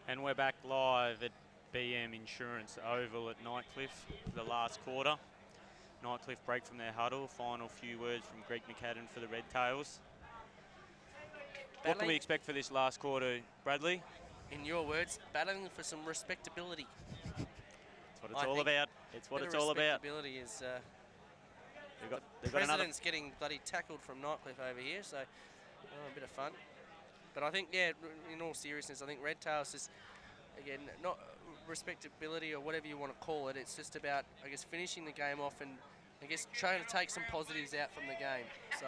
And we're back live at BM Insurance Oval at Nightcliff for the last quarter. Nightcliff break from their huddle. Final few words from Greg McAdam for the Redtails. What can we expect for this last quarter, Bradley? In your words, battling for some respectability. That's what it's all about. It's what it's all about. Respectability is they've the president's getting bloody tackled from Nightcliff over here, so a bit of fun. But I think, yeah, in all seriousness, I think Redtails is, again, not respectability or whatever you want to call it. It's just about, I guess, finishing the game off and, I guess, trying to take some positives out from the game. So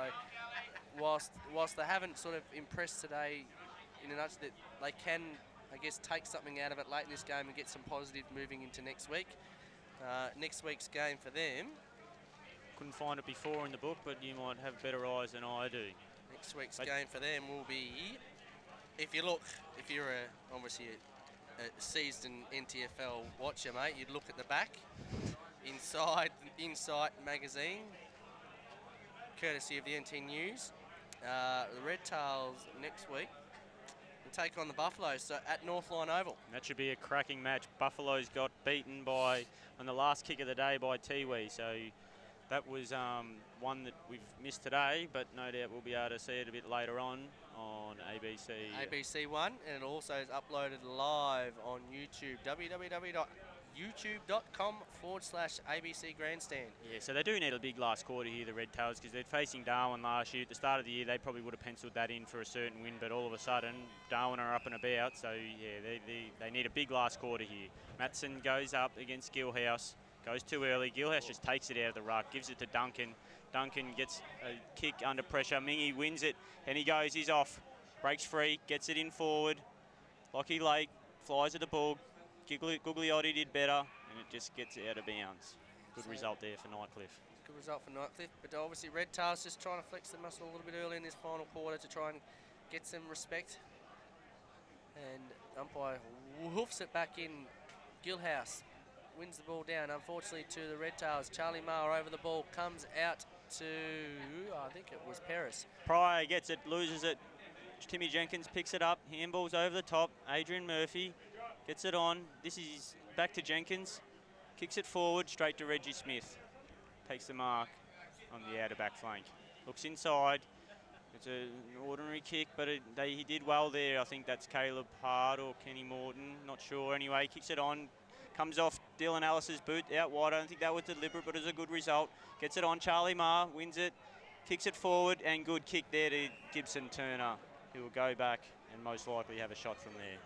whilst they haven't sort of impressed today in a nutshell, that they can, I guess, take something out of it late in this game and get some positive moving into next week. Next week's game for them. Couldn't find it before in the book, but you might have better eyes than I do. Next week's game for them will be, if you're obviously a seasoned NTFL watcher, mate, you'd look at the back, Insight magazine, courtesy of the NT News. The Redtails next week will take on the Buffaloes, so at Northline Oval. That should be a cracking match. Buffaloes got beaten on the last kick of the day by TIO, so that was one that we've missed today, but no doubt we'll be able to see it a bit later on ABC. ABC One, and it also is uploaded live on YouTube, www.youtube.com/ABC Grandstand. Yeah, so they do need a big last quarter here, the Redtails, because they're facing Darwin last year. At the start of the year, they probably would have penciled that in for a certain win, but all of a sudden, Darwin are up and about, so yeah, they need a big last quarter here. Matson goes up against Gilhouse. Goes too early. Gilhouse just takes it out of the ruck, gives it to Duncan. Duncan gets a kick under pressure. Mingy wins it, and he's off. Breaks free, gets it in forward. Lockie Lake flies at the ball. Gugliotti did better, and it just gets out of bounds. Good result there for Nightcliff. Good result for Nightcliff, but obviously Redtails just trying to flex the muscle a little bit early in this final quarter to try and get some respect. And umpire hoofs it back in. Gilhouse wins the ball down, unfortunately, to the Redtails. Charlie Maher over the ball, comes out to, I think it was Paris. Pryor gets it, loses it. Timmy Jenkins picks it up. Handball's over the top. Adrian Murphy gets it on. This is back to Jenkins. Kicks it forward, straight to Reggie Smith. Takes the mark on the outer back flank. Looks inside. It's an ordinary kick, but he did well there. I think that's Caleb Hart or Kenny Morton. Not sure. Anyway, kicks it on. Comes off Dylan Ellis's boot out wide. I don't think that was deliberate, but it was a good result. Gets it on. Charlie Maher wins it, kicks it forward, and good kick there to Gibson Turner, who will go back and most likely have a shot from there.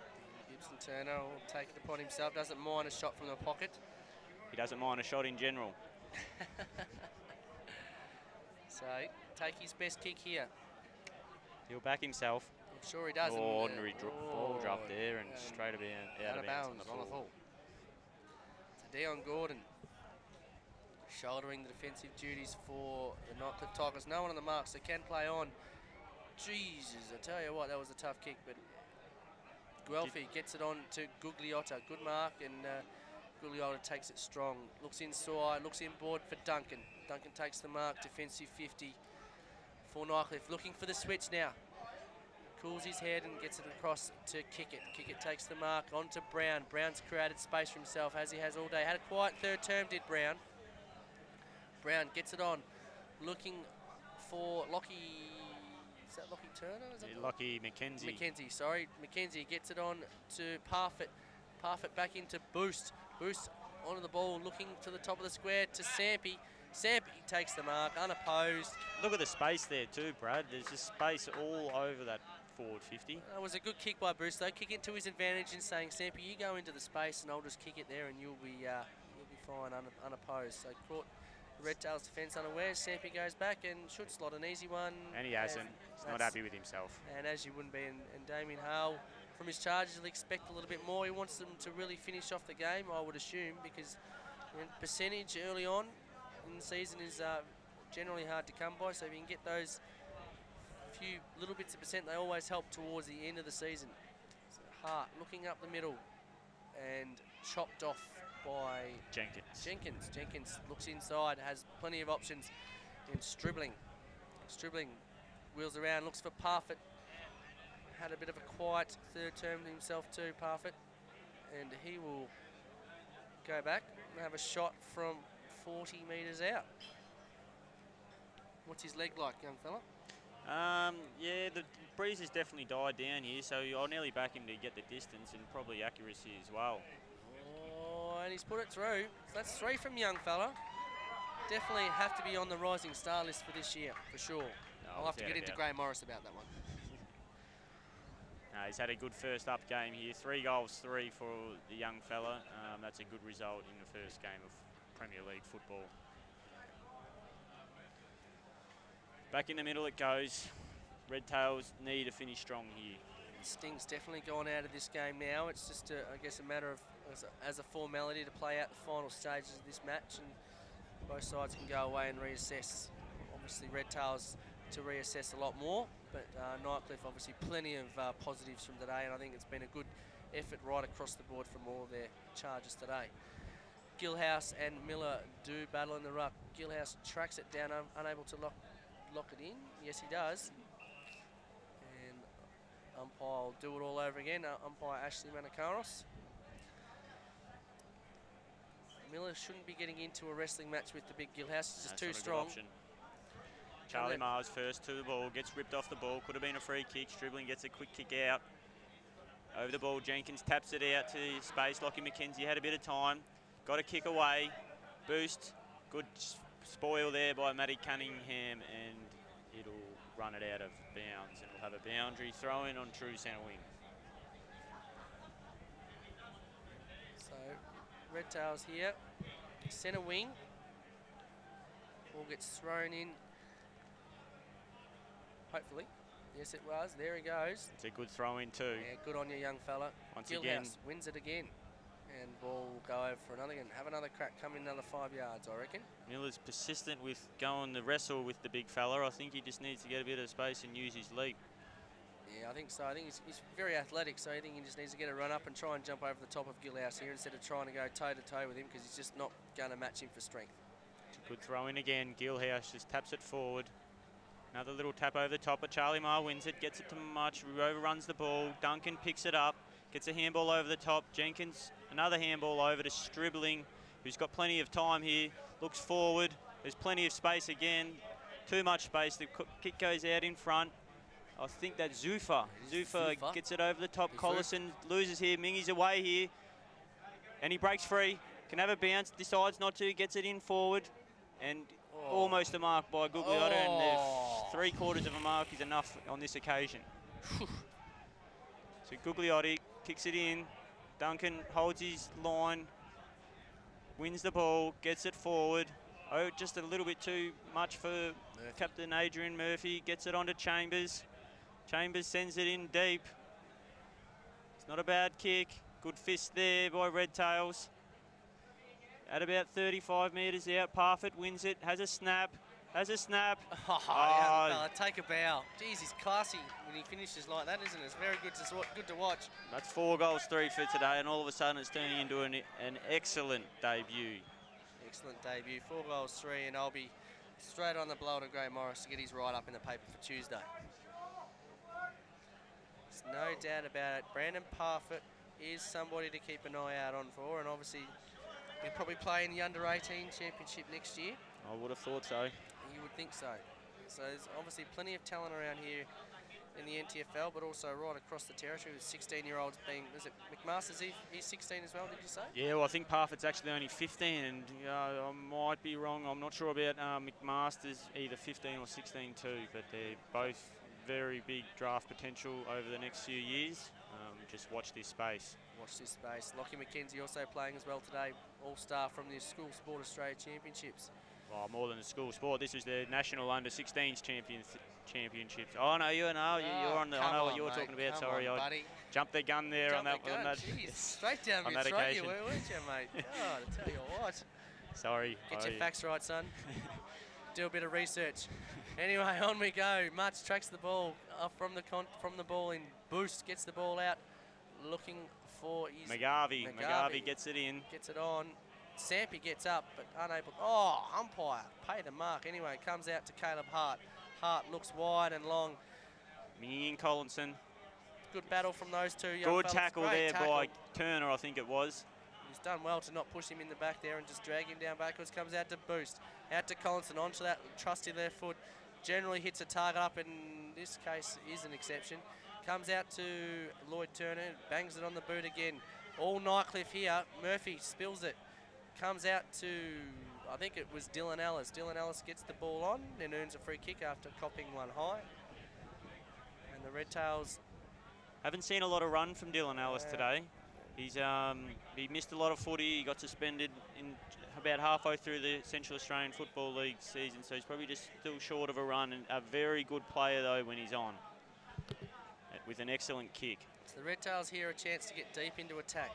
Gibson Turner will take it upon himself. Doesn't mind a shot from the pocket. He doesn't mind a shot in general. So take his best kick here. He'll back himself. I'm sure he does. Ordinary ball drop there and straight out of bounds on the floor. Dion Gordon shouldering the defensive duties for the Nightcliff Tigers. No one on the mark, so can play on. Jesus, I tell you what, that was a tough kick, but Guelphy gets it on to Gugliotta. Good mark, and Gugliotta takes it strong. Looks inside, looks inboard for Duncan. Duncan takes the mark, defensive 50 for Nightcliff. Looking for the switch now. Cools his head and gets it across to Kickett. Kickett takes the mark onto Brown. Brown's created space for himself, as he has all day. Had a quiet third term, did Brown. Brown gets it on. Looking for Lockie... Is that Lockie Turner? Lockie McKenzie. McKenzie, sorry. McKenzie gets it on to Parfitt. Parfitt back into Boost. Boost onto the ball, looking to the top of the square to Sampy. Sampy takes the mark, unopposed. Look at the space there too, Brad. There's just space all over that forward 50. That was a good kick by Bruce, though. Kick it to his advantage and saying, Sampy, you go into the space and I'll just kick it there and you'll be fine unopposed. So caught the Redtails defence unaware. Sampy goes back and should slot an easy one. And he hasn't. He's not happy with himself. And as you wouldn't be, and Damien Hale, from his charges, he'll expect a little bit more. He wants them to really finish off the game, I would assume, because percentage early on in the season is generally hard to come by. So if you can get those few little bits of percent, they always help towards the end of the season. So Hart looking up the middle and chopped off by Jenkins. Jenkins looks inside, has plenty of options, and Stribling wheels around, looks for Parfitt. had a bit of a quiet third term himself too, Parfitt. And he will go back and have a shot from 40 metres out. What's his leg like, young fella? Yeah, the breeze has definitely died down here, so I'll nearly back him to get the distance and probably accuracy as well. Oh, and he's put it through. So that's 3 from young fella. Definitely have to be on the rising star list for this year, for sure. No, I'll have to get into Gray Morris about that one. No, he's had a good first up game here. 3 goals, 3 for the young fella. That's a good result in the first game of Premier League football. Back in the middle it goes. Redtails need to finish strong here. Sting's definitely gone out of this game now. It's just, I guess, a matter of, as a formality to play out the final stages of this match, and both sides can go away and reassess. Obviously, Redtails to reassess a lot more, but Nightcliff, obviously, plenty of positives from today, and I think it's been a good effort right across the board from all of their charges today. Gillhouse and Miller do battle in the ruck. Gillhouse tracks it down, unable to lock it in. Yes, he does. And umpire will do it all over again. Umpire Ashley Manakaros. Miller shouldn't be getting into a wrestling match with the big Gillhouse. He's just too strong. Charlie Mars first to the ball, gets ripped off the ball. Could have been a free kick. Dribbling gets a quick kick out. Over the ball, Jenkins taps it out to space. Lockie McKenzie had a bit of time. Got a kick away. Boost. Good spoil there by Matty Cunningham, and it'll run it out of bounds, and we'll have a boundary throw in on true centre wing. So, Redtails here. Centre wing. Ball gets thrown in. Hopefully. Yes, it was. There he goes. It's a good throw in too. Yeah, good on you, young fella. Once Gillhouse again. wins it again. And ball will go over for another and have another crack, come in another 5 yards, I reckon. Miller's persistent with going to wrestle with the big fella. I think he just needs to get a bit of space and use his leap. Yeah, I think so. I think he's very athletic, so I think he just needs to get a run up and try and jump over the top of Gillhouse here instead of trying to go toe-to-toe with him, because he's just not going to match him for strength. It's a good throw in again. Gillhouse just taps it forward. Another little tap over the top, but Charlie Marr wins it, gets it to Much, overruns the ball. Duncan picks it up, gets a handball over the top. Jenkins, another handball over to Stribling, who's got plenty of time here. Looks forward, there's plenty of space again. Too much space, the kick goes out in front. I think that's Zufa. Zufa gets it over the top. Collison loses here, Mingy's away here. And he breaks free, can have a bounce, decides not to, gets it in forward. And almost a mark by Gugliotta, and 3/4 of a mark is enough on this occasion. So Gugliotti kicks it in. Duncan holds his line, wins the ball, gets it forward. Oh, just a little bit too much for Captain Adrian Murphy. Gets it onto Chambers. Chambers sends it in deep. It's not a bad kick. Good fist there by Redtails. At about 35 metres out, Parfitt wins it, has a snap. Oh, fella, take a bow. Jeez, he's classy when he finishes like that, isn't it? It's very good to watch. That's 4 goals, 3 for today, and all of a sudden it's turning into an excellent debut. Excellent debut, 4 goals, 3, and I'll be straight on the blow to Gray Morris to get his write-up in the paper for Tuesday. There's no doubt about it. Brandon Parfitt is somebody to keep an eye out on for, and obviously he'll probably play in the under-18 championship next year. I would have thought so. You would think so. So there's obviously plenty of talent around here in the NTFL, but also right across the territory with 16-year-olds being, is it McMaster's, he's 16 as well, did you say? Yeah, well, I think Parfitt's actually only 15, and I might be wrong. I'm not sure about McMaster's, either 15 or 16 too, but they're both very big draft potential over the next few years. Just watch this space. Watch this space. Lockie McKenzie also playing as well today, all-star from the School Sport Australia Championships. Well, more than a school sport. This was the National Under-16s Championships. Oh, no, you're on the. I know what you're talking about. Sorry, I jumped the gun there on that. Jeez, straight down on the that throat occasion. you were, weren't you, mate? God, I tell you what. Sorry. Get your facts right, son. Do a bit of research. Anyway, on we go. Much tracks the ball from the ball in boost, gets the ball out, looking for his McGarvey gets it in. Gets it on. Sampy gets up, but unable. Oh, umpire, pay the mark. Anyway, comes out to Caleb Hart. Hart looks wide and long. Mingy and Collinson. good battle from those two young Good fellas. tackle Great there by Turner, I think it was. He's done well to not push him in the back there and just drag him down backwards. Comes out to Boost. Out to Collinson, onto that trusty left foot. Generally hits a target up, in this case is an exception. Comes out to Lloyd Turner, bangs it on the boot again. All Nightcliff here. Murphy spills it. Comes out to, I think it was Dylan Ellis. Dylan Ellis gets the ball on and earns a free kick after copping one high. And the Redtails... Haven't seen a lot of run from Dylan Ellis today. He's he missed a lot of footy. He got suspended in about halfway through the Central Australian Football League season, so he's probably just still short of a run. And a very good player though when he's on, with an excellent kick. So the Redtails here a chance to get deep into attack.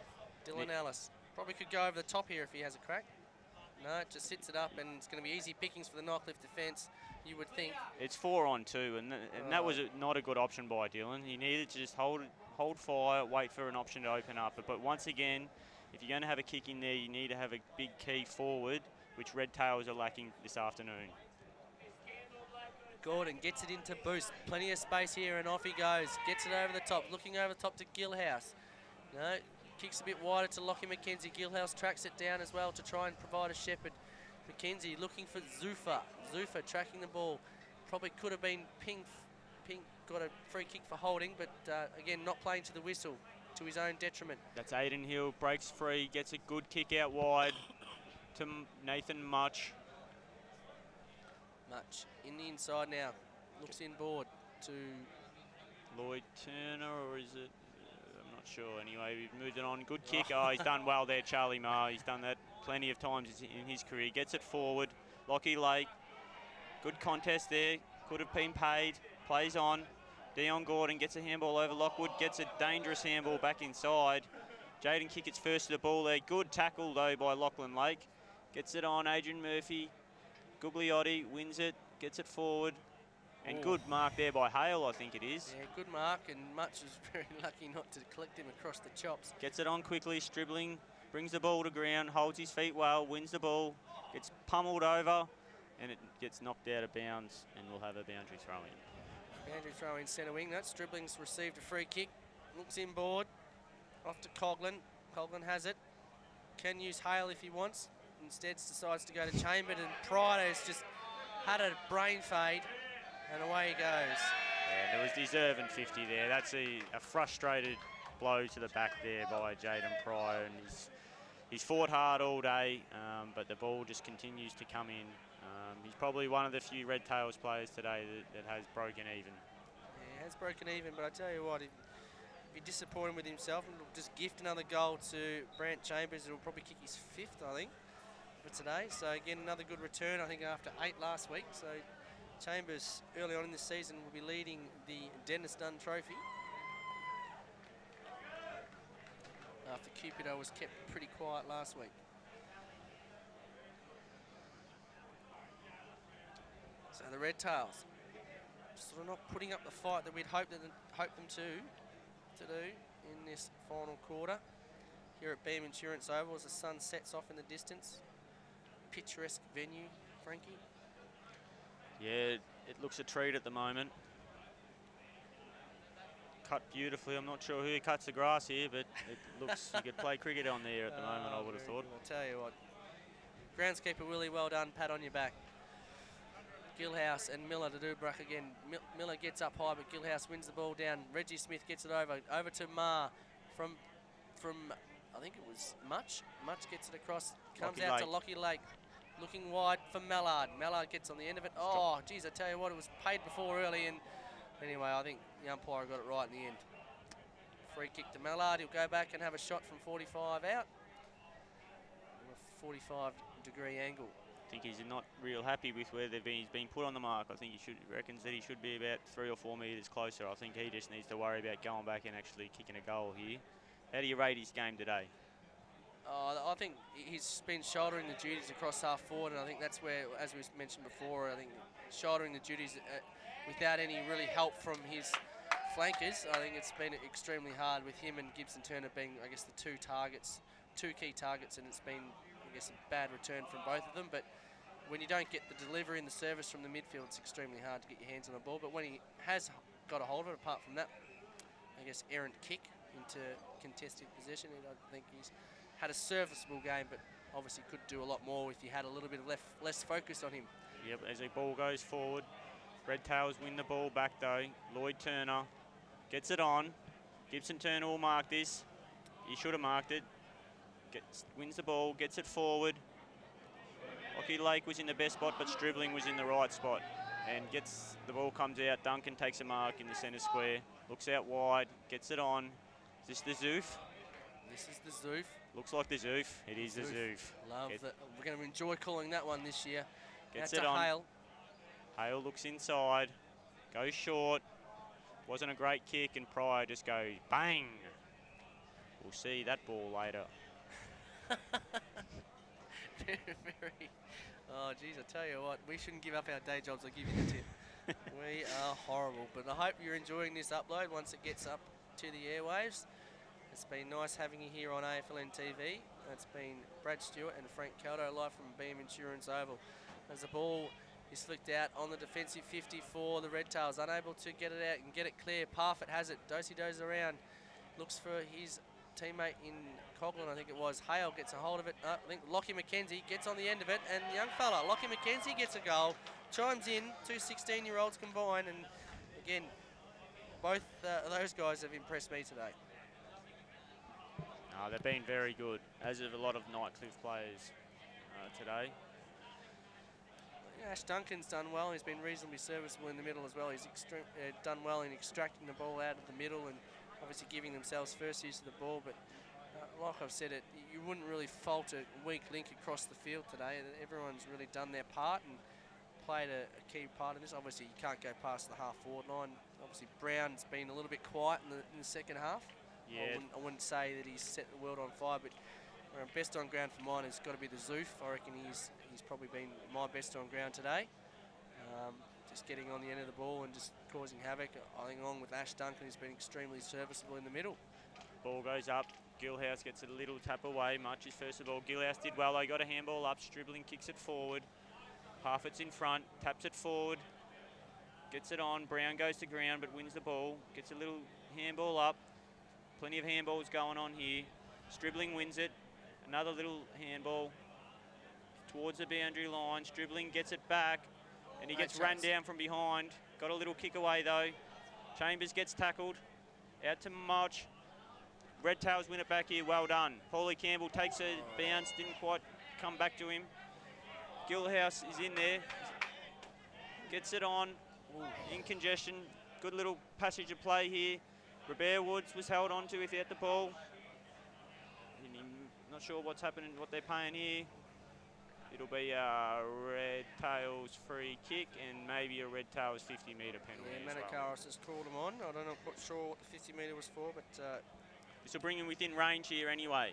Dylan Ellis probably could go over the top here if he has a crack. No, it just sits it up, and it's going to be easy pickings for the Nightcliff defence, you would think. It's 4-on-2, and that was not a good option by Dylan. He needed to just hold fire, wait for an option to open up. But once again, if you're going to have a kick in there, you need to have a big key forward, which Redtails are lacking this afternoon. Gordon gets it into Boost. Plenty of space here, and off he goes. Gets it over the top, looking over the top to Gillhouse. No, kicks a bit wider to Lockie McKenzie. Gillhouse tracks it down as well to try and provide a shepherd. McKenzie looking for Zuffa. Zuffa tracking the ball. Probably could have been Pink got a free kick for holding, but again, not playing to the whistle, to his own detriment. That's Aiden Hill, breaks free, gets a good kick out wide to Nathan Much. Much in the inside now. Looks inboard to Lloyd Turner, or is it? I'm not sure. Anyway, we've moved it on. Good kick. Oh, he's done well there, Charlie Marr. He's done that plenty of times in his career. Gets it forward. Lockie Lake. Good contest there. Could have been paid. Plays on. Dion Gordon gets a handball over Lockwood. Gets a dangerous handball back inside. Jaden Kickett's first to the ball there. Good tackle, though, by Lachlan Lake. Gets it on. Adrian Murphy. Gugliotti wins it. Gets it forward. And good mark there by Hale, I think it is. Yeah, good mark, and Much is very lucky not to collect him across the chops. Gets it on quickly, dribbling, brings the ball to ground, holds his feet well, wins the ball, gets pummeled over, and it gets knocked out of bounds, and we'll have a boundary throw-in. Boundary throw-in centre wing. That's Dribbling's received a free kick. Looks inboard. Off to Coughlin. Coughlin has it. Can use Hale if he wants. Instead decides to go to Chambers, and Pryor has just had a brain fade. And away he goes. Yeah, there was deserving 50 there. That's a frustrated blow to the back there by Jaden Pryor, and he's fought hard all day, but the ball just continues to come in. He's probably one of the few Redtails players today that has broken even. Yeah, he has broken even, but I tell you what, if he'd be disappointed with himself and just gift another goal to Brant Chambers, it'll probably kick his 5th, I think, for today. So again, another good return, I think, after 8 last week. So Chambers, early on in this season, will be leading the Dennis Dunn Trophy. After Cupido was kept pretty quiet last week. So the Redtails sort of not putting up the fight that we'd hoped them to do in this final quarter. Here at Beam Insurance Oval as the sun sets off in the distance. Picturesque venue, Frankie. Yeah, it looks a treat at the moment. Cut beautifully. I'm not sure who cuts the grass here, but it looks you could play cricket on there at the moment, I would have thought. I'll tell you what. Groundskeeper Willie, well done. Pat on your back. Gillhouse and Miller to do Bruck again. Miller gets up high, but Gillhouse wins the ball down. Reggie Smith gets it over to Marr from I think it was Much. Much gets it across, comes out to Lockie Lake. Looking wide for Mallard. Mallard gets on the end of it. Oh, geez, I tell you what, it was paid before early, and anyway, I think the umpire got it right in the end. Free kick to Mallard. He'll go back and have a shot from 45 out. A 45-degree angle. I think he's not real happy with where he's been put on the mark. I think he reckons that he should be about 3 or 4 metres closer. I think he just needs to worry about going back and actually kicking a goal here. How do you rate his game today? I think he's been shouldering the duties across half forward, and I think that's where, as we mentioned before, I think shouldering the duties without any really help from his flankers. I think it's been extremely hard with him and Gibson Turner being, I guess, the two key targets, and it's been, I guess, a bad return from both of them. But when you don't get the delivery and the service from the midfield, it's extremely hard to get your hands on the ball. But when he has got a hold of it, apart from that, I guess, errant kick into contested possession. And I think he's had a serviceable game, but obviously could do a lot more if he had a little bit of less focus on him. Yep, as the ball goes forward, Redtails win the ball back though. Lloyd Turner gets it on. Gibson Turner will mark this. He should have marked it. Wins the ball, gets it forward. Lockie Lake was in the best spot, but Stribling was in the right spot. And gets the ball comes out. Duncan takes a mark in the centre square. Looks out wide, gets it on. Is this the Zoof? This is the Zoof. Looks like the Zoof. It is the Zoof. Love that. We're going to enjoy calling that one this year. Gets Out it to on. Hale. Hale looks inside. Goes short. Wasn't a great kick, and Pryor just goes bang. We'll see that ball later. Very. Oh, geez, I tell you what, we shouldn't give up our day jobs. I'll give you the tip. We are horrible. But I hope you're enjoying this upload once it gets up to the airwaves. It's been nice having you here on AFLN TV. It's been Brad Stewart and Frank Caldo live from Beam Insurance Oval. As the ball is flicked out on the defensive 54, the Redtails unable to get it out and get it clear. Parfitt has it. Dosey does around. Looks for his teammate in Coghlan, I think it was. Hale gets a hold of it. I think Lockie McKenzie gets on the end of it. And the young fella, Lockie McKenzie, gets a goal. Chimes in. Two 16-year-olds combined. And again, both those guys have impressed me today. They've been very good, as have a lot of Nightcliff players today. Ash Duncan's done well. He's been reasonably serviceable in the middle as well. He's done well in extracting the ball out of the middle and obviously giving themselves first use of the ball. But like I've said, you wouldn't really fault a weak link across the field today. Everyone's really done their part and played a key part in this. Obviously, you can't go past the half-forward line. Obviously, Brown's been a little bit quiet in the second half. Yeah. I wouldn't say that he's set the world on fire, but best on ground for mine has got to be the Zoof. I reckon he's probably been my best on ground today. Just getting on the end of the ball and just causing havoc. I think along with Ash Duncan, who's been extremely serviceable in the middle. Ball goes up. Gilhouse gets a little tap away. Marches first of all. Gilhouse did well. They got a handball up. Stribling kicks it forward. Parfitt's in front. Taps it forward. Gets it on. Brown goes to ground but wins the ball. Gets a little handball up. Plenty of handballs going on here. Stribling wins it. Another little handball towards the boundary line. Stribling gets it back and he gets run down from behind. Got a little kick away though. Chambers gets tackled. Out to March. Redtails win it back here. Well done. Paulie Campbell takes a bounce. Didn't quite come back to him. Gilhouse is in there. Gets it on. In congestion. Good little passage of play here. Robert Woods was held on to without the ball. Not sure what's happening, what they're paying here. It'll be a Redtails free kick and maybe a Redtails 50-metre penalty. Yeah, Manakaris has called him on. I don't know, quite sure what the 50-metre was for, but this will bring him within range here anyway.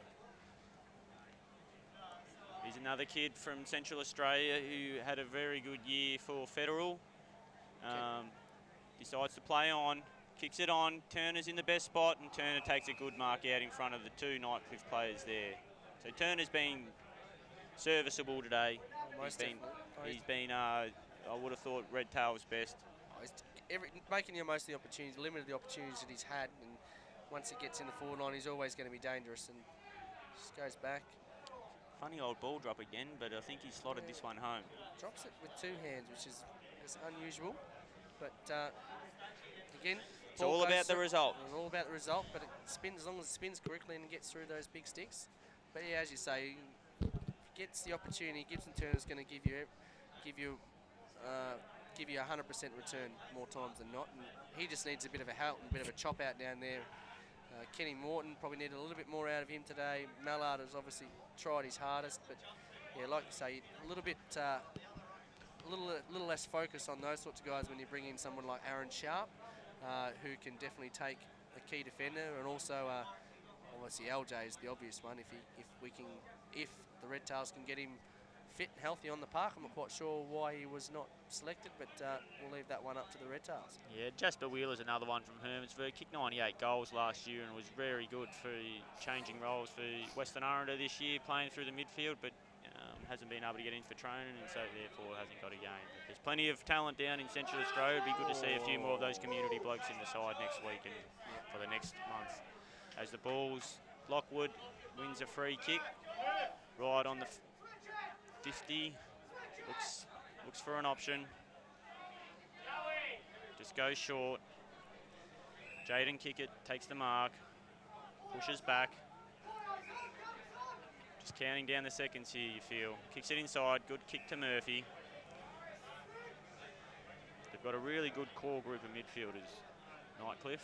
He's another kid from Central Australia who had a very good year for Federal. Decides to play on. Kicks it on, Turner's in the best spot, and Turner takes a good mark out in front of the two Nightcliff players there. So Turner's been serviceable today. He's been I would have thought Redtails best. Making the most of the opportunities, limited the opportunities that he's had, and once he gets in the forward line, he's always going to be dangerous, and just goes back. Funny old ball drop again, but I think he slotted this one home. Drops it with two hands, which is unusual, but again, it's all about the result. It's all about the result, but it spins as long as it spins correctly and gets through those big sticks. But yeah, as you say, gets the opportunity. Gibson Turner's going to give you 100% return more times than not, and he just needs a bit of a help and a bit of a chop out down there. Kenny Morton probably needed a little bit more out of him today. Mallard has obviously tried his hardest, but yeah, like you say, a little bit. A little less focus on those sorts of guys when you bring in someone like Aaron Sharp, who can definitely take a key defender, and also obviously LJ is the obvious one. If the Redtails can get him fit and healthy on the park, I'm not quite sure why he was not selected, but we'll leave that one up to the Redtails. Yeah, Jasper Wheeler's another one from Hermansburg. Kicked 98 goals last year and was very good for changing roles for Western Arundel this year, playing through the midfield, but hasn't been able to get in for training, and so therefore hasn't got a game. But there's plenty of talent down in Central Australia. It'd be good to see a few more of those community blokes in the side next week and for the next month. As the ball's, Lockwood wins a free kick right on the 50. Looks for an option. Just goes short. Jaden Kickett takes the mark, pushes back. Just counting down the seconds here, you feel. Kicks it inside, good kick to Murphy. They've got a really good core group of midfielders. Nightcliff.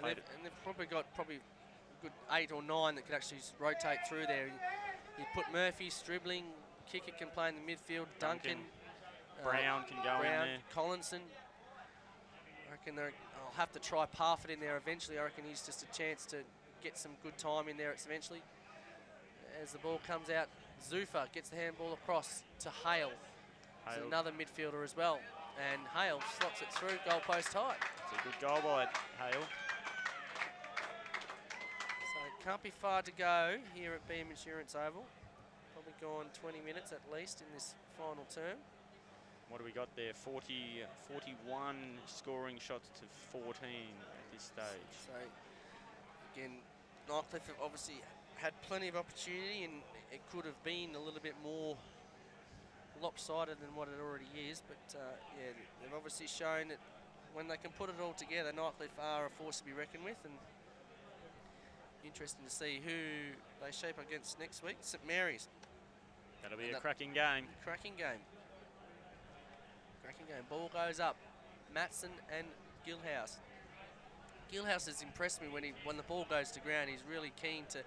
Yeah. And they've probably got a good 8 or 9 that could actually rotate through there. You put Murphy, Stribling, Kickett can play in the midfield, Duncan. Brown can go in there. Collinson. I reckon I'll have to try Parfitt in there eventually. I reckon he's just a chance to get some good time in there eventually. As the ball comes out, Zufa gets the handball across to Hale. He's another midfielder as well. And Hale slots it through, goalpost high. It's a good goal by Hale. So it can't be far to go here at Beam Insurance Oval. Probably gone 20 minutes at least in this final term. What do we got there? 41 scoring shots to 14 at this stage. So, again, Nightcliff have obviously had plenty of opportunity, and it could have been a little bit more lopsided than what it already is. But, yeah, they've obviously shown that when they can put it all together, Nightcliff are a force to be reckoned with. And interesting to see who they shape against next week. St Mary's. That'll be a cracking game. Cracking game. Cracking game. Ball goes up. Matson and Gilhouse. Gilhouse has impressed me when the ball goes to ground. He's really keen to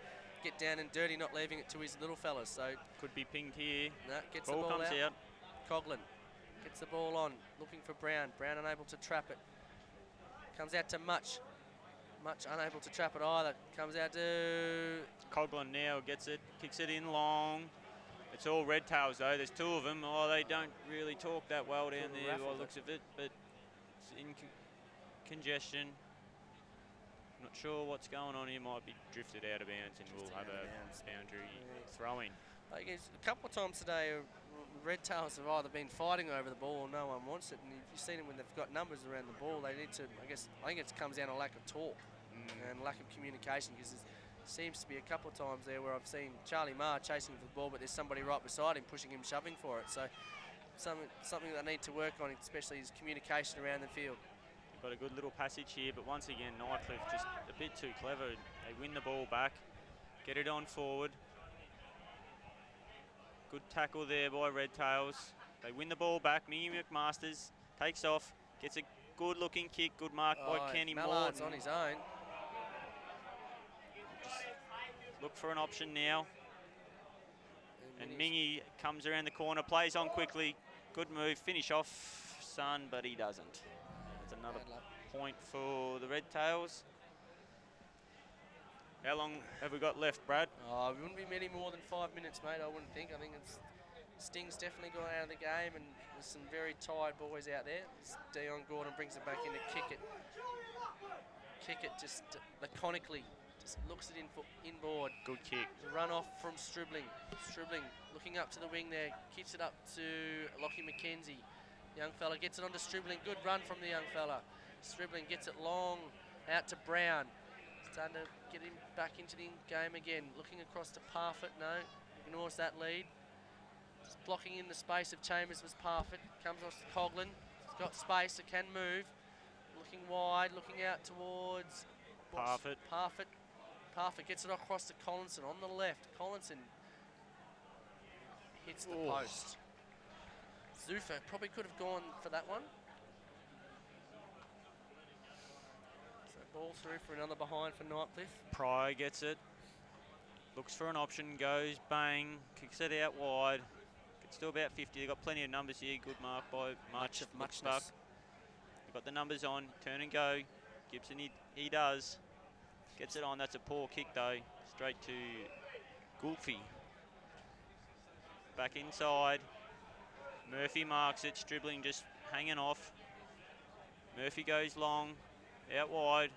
get down and dirty, not leaving it to his little fellas. So could be pinged here. No, gets ball the ball comes out. Coughlin gets the ball on, looking for Brown. Brown unable to trap it. Comes out to Much. Much unable to trap it either. Comes out to Coughlin now gets it, kicks it in long. It's all Redtails though. There's 2 of them. Oh, they don't really talk that well down there by the looks of it, but it's in congestion. Not sure what's going on here. Might be drifted out of bounds, and we'll have a boundary throw-in. I guess a couple of times today, Redtails have either been fighting over the ball or no one wants it. And you've seen it when they've got numbers around the ball. They need to. I think it comes down to lack of talk and lack of communication, because there seems to be a couple of times there where I've seen Charlie Marr chasing for the ball, but there's somebody right beside him pushing him, shoving for it. So something they need to work on, especially is communication around the field. Got a good little passage here, but once again, Nightcliff just a bit too clever. They win the ball back, get it on forward. Good tackle there by Redtails. They win the ball back. Mingy McMasters takes off, gets a good-looking kick. Good mark by Kenny Mallard's Morton. on his own. Just look for an option now. And Mingy comes around the corner, plays on quickly. Good move, finish off Son, but he doesn't. Another point for the Redtails. How long have we got left, Brad? Oh, it wouldn't be many more than 5 minutes, mate, I wouldn't think. I think Sting's definitely gone out of the game, and there's some very tired boys out there. Dion Gordon brings it back in to kick it. Kick it just laconically. Just looks it inboard. Good kick. Run off from Stribling. Stribling looking up to the wing there. Kicks it up to Lockie McKenzie. Young fella gets it onto Stribling. Good run from the young fella. Stribling gets it long out to Brown. Starting to get him back into the game again. Looking across to Parfitt. No, ignores that lead. Just blocking in the space of Chambers was Parfitt. Comes off to Coughlin. He's got space. It can move. Looking wide. Looking out towards Parfitt. Parfitt gets it across to Collinson on the left. Collinson hits the post. Zufa probably could have gone for that one. So ball through for another behind for Nightcliff. Pryor gets it. Looks for an option, goes, bang, kicks it out wide. It's still about 50. They've got plenty of numbers here. Good mark by Much. Stuck. They've got the numbers on. Turn and go. Gibson, he does. Gets it on. That's a poor kick, though. Straight to Goulfy. Back inside. Murphy marks it, Stribling just hanging off. Murphy goes long, out wide.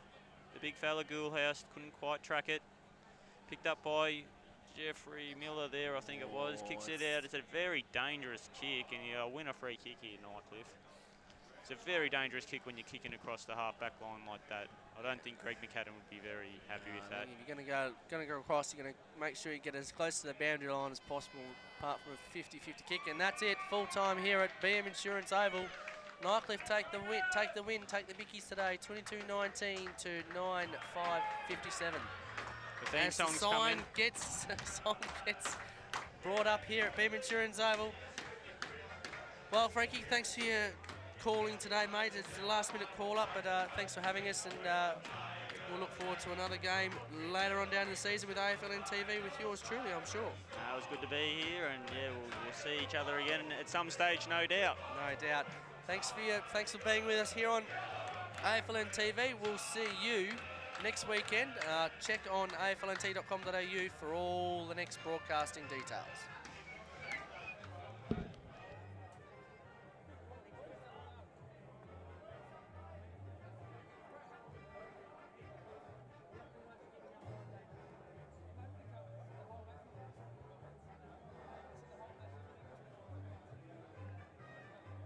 The big fella Ghoulhouse couldn't quite track it. Picked up by Jeffrey Miller there, I think it was, kicks it out. It's a very dangerous kick, and you win a free kick here, Nightcliff. It's a very dangerous kick when you're kicking across the half-back line like that. I don't think Greg McAdam would be very happy with that. If you're going to go across, you're going to make sure you get as close to the boundary line as possible, apart from a 50-50 kick. And that's it, full time here at BM Insurance Oval. Nightcliff take the win, take the Vickies today, 22-19 to 9-5-57. The theme song's coming. Song gets brought up here at BM Insurance Oval. Well, Frankie, thanks for your calling today, mate. It's the last minute call up, but thanks for having us, and we'll look forward to another game later on down the season with AFL TV with yours truly, I'm sure. It was good to be here, and yeah, we'll see each other again at some stage, no doubt. No doubt. Thanks for being with us here on AFL TV. We'll see you next weekend. Check on aflnt.com.au for all the next broadcasting details.